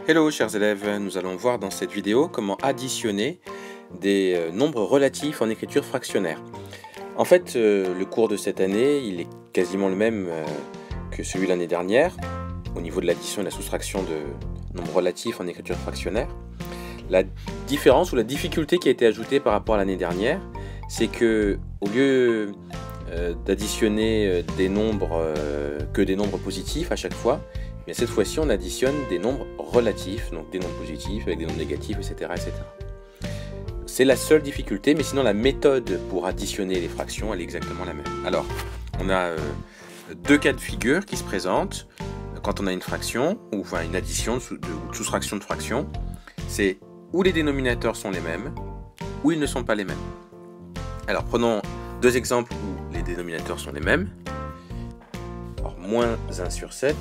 Hello chers élèves, nous allons voir dans cette vidéo comment additionner des nombres relatifs en écriture fractionnaire. En fait, le cours de cette année, il est quasiment le même que celui de l'année dernière, au niveau de l'addition et de la soustraction de nombres relatifs en écriture fractionnaire. La différence ou la difficulté qui a été ajoutée par rapport à l'année dernière, c'est que au lieu d'additionner des nombres que des nombres positifs à chaque fois, mais cette fois-ci on additionne des nombres relatifs, donc des nombres positifs avec des nombres négatifs, etc. etc. C'est la seule difficulté, mais sinon la méthode pour additionner les fractions elle est exactement la même. Alors, on a deux cas de figure qui se présentent quand on a une fraction, ou enfin une addition ou soustraction de fractions. C'est où les dénominateurs sont les mêmes, ou ils ne sont pas les mêmes. Alors prenons deux exemples où les dénominateurs sont les mêmes. Alors, moins 1 sur 7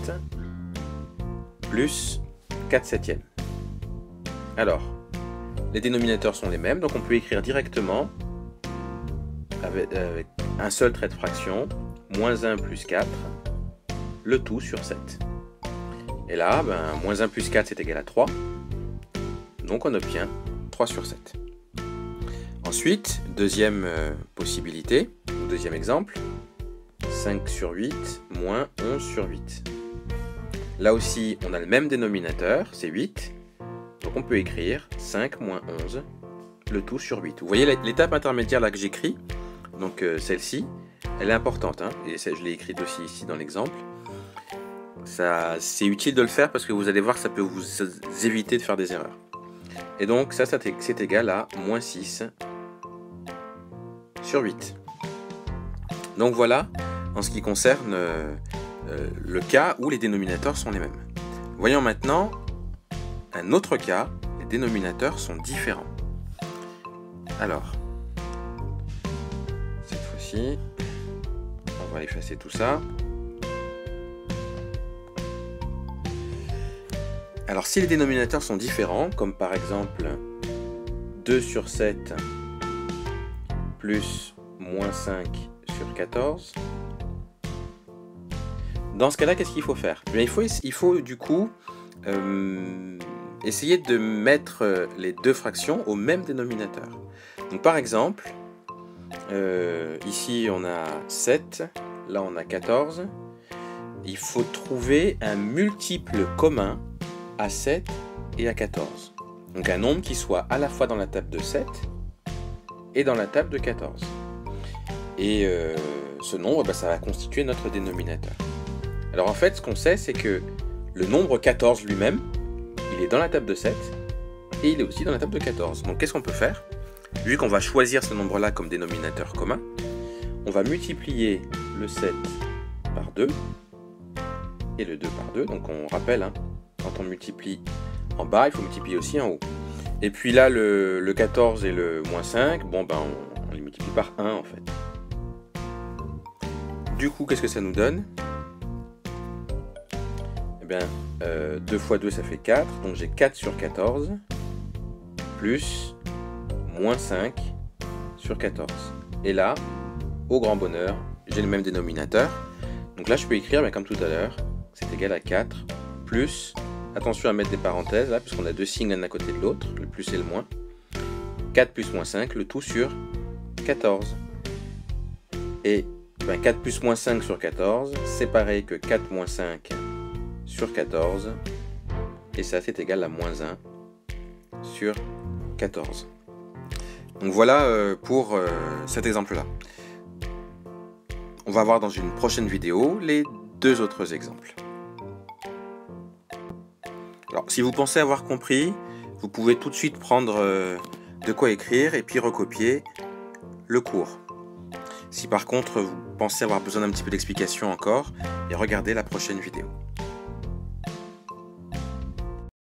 plus 4 septièmes. Alors, les dénominateurs sont les mêmes, donc on peut écrire directement avec un seul trait de fraction, moins 1 plus 4, le tout sur 7. Et là, moins 1 plus 4 c'est égal à 3, donc on obtient 3 sur 7. Ensuite, deuxième possibilité, ou deuxième exemple, 5 sur 8 moins 11 sur 8. Là aussi, on a le même dénominateur, c'est 8, donc on peut écrire 5 moins 11, le tout sur 8. Vous voyez l'étape intermédiaire là que j'écris, donc celle-ci, elle est importante, hein, et je l'ai écrite aussi ici dans l'exemple. C'est utile de le faire parce que vous allez voir que ça peut vous éviter de faire des erreurs. Et donc ça c'est égal à moins 6 sur 8. Donc voilà, en ce qui concerne le cas où les dénominateurs sont les mêmes. Voyons maintenant un autre cas, les dénominateurs sont différents. Alors, cette fois-ci, on va effacer tout ça. Alors si les dénominateurs sont différents, comme par exemple 2 sur 7 plus moins 5 sur 14, dans ce cas-là, qu'est-ce qu'il faut faire? Il faut du coup essayer de mettre les deux fractions au même dénominateur. Donc par exemple, ici on a 7, là on a 14. Il faut trouver un multiple commun à 7 et à 14. Donc un nombre qui soit à la fois dans la table de 7 et dans la table de 14. Et ce nombre, ça va constituer notre dénominateur. Alors en fait, ce qu'on sait, c'est que le nombre 14 lui-même, il est dans la table de 7 et il est aussi dans la table de 14. Donc qu'est-ce qu'on peut faire? Vu qu'on va choisir ce nombre-là comme dénominateur commun, on va multiplier le 7 par 2 et le 2 par 2. Donc on rappelle, hein, quand on multiplie en bas, il faut multiplier aussi en haut. Et puis là, le 14 et le moins 5, on les multiplie par 1 en fait. Du coup, qu'est-ce que ça nous donne? Eh bien, 2 fois 2 ça fait 4, donc j'ai 4 sur 14, plus moins 5 sur 14. Et là, au grand bonheur, j'ai le même dénominateur. Donc là, je peux écrire, comme tout à l'heure, c'est égal à 4, plus, attention à mettre des parenthèses, là, puisqu'on a deux signes l'un à côté de l'autre, le plus et le moins. 4 plus moins 5, le tout sur 14. Et 4 plus moins 5 sur 14, c'est pareil que 4 moins 5 sur 14, et ça c'est égal à moins 1 sur 14. Donc voilà pour cet exemple-là. On va voir dans une prochaine vidéo les deux autres exemples. Alors si vous pensez avoir compris, vous pouvez tout de suite prendre de quoi écrire et puis recopier le cours. Si par contre vous pensez avoir besoin d'un petit peu d'explication encore, et regardez la prochaine vidéo.